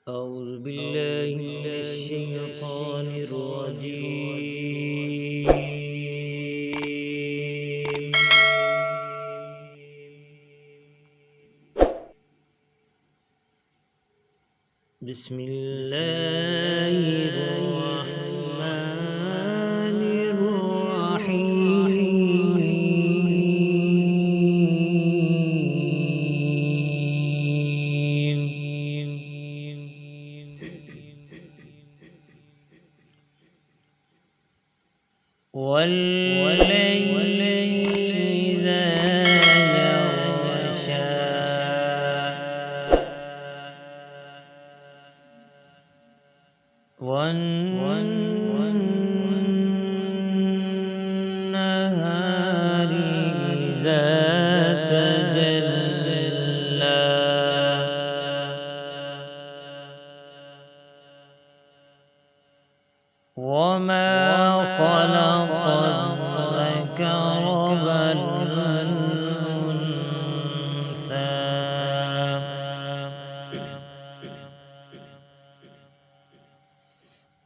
أعوذ بالله من الشيطان الرجيم. بسم الله الرحمن الرحيم. والليل إذا يغشى والنهار إذا تجلى وما خلق الذكر والأنثى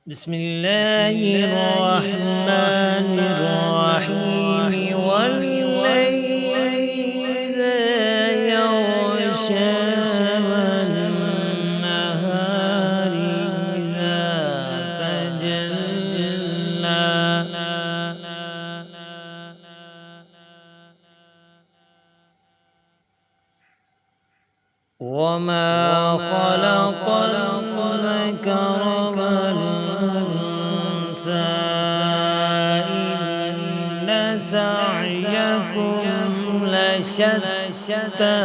بسم الله الرحمن الرحيم. والليل إذا يغشى والنهار إذا تجلى وما خلق الذكر والأنثى إن سعيكم لشتى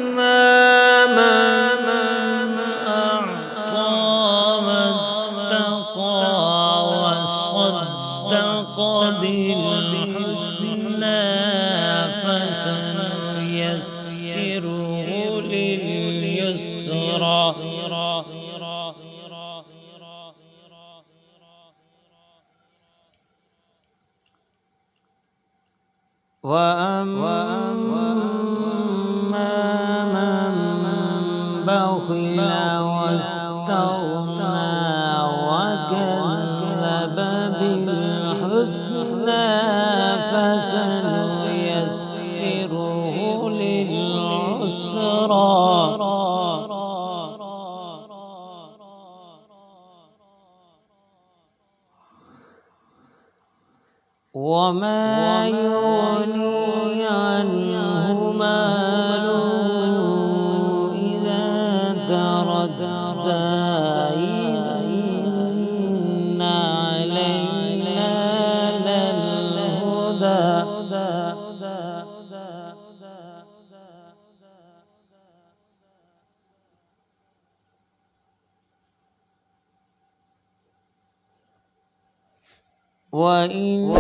فأما من أعطى واتقى وصدق بالحسنى فسنيسره لليسرى وأما من بخل واستغنى وكذب بالحسنى فسنيسره للعسرى وما يغني عنه ماله إذا تردى إن علينا للهدى وإن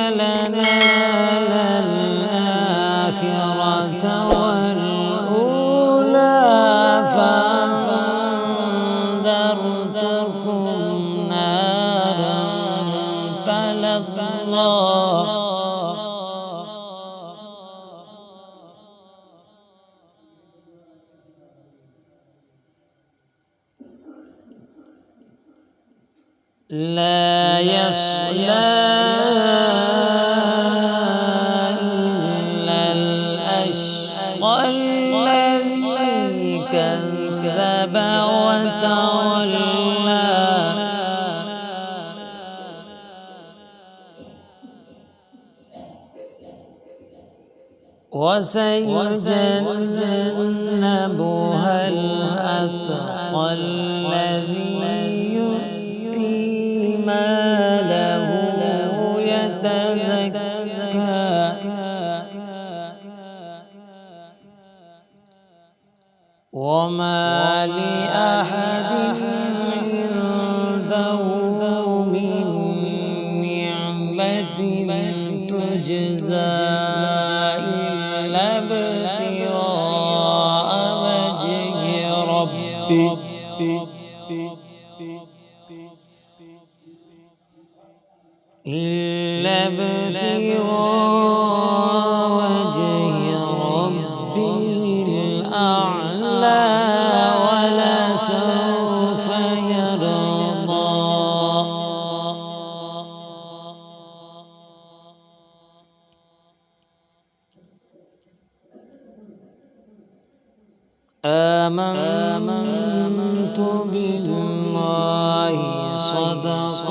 لنا للآخرة والأولى فأنذرتكم نارا تلظى لا يصلاها إلا الأشقى الذي كذب وتولى وسيجنبها الأتقى الذي ماله يتزكى وما لأحد عنده من نعمة تجزى إلا ابتغاء وجه ربه. إلا ابتغاء وجه ربي الأعلى ولسوف يرضى. آمنت بالله صدق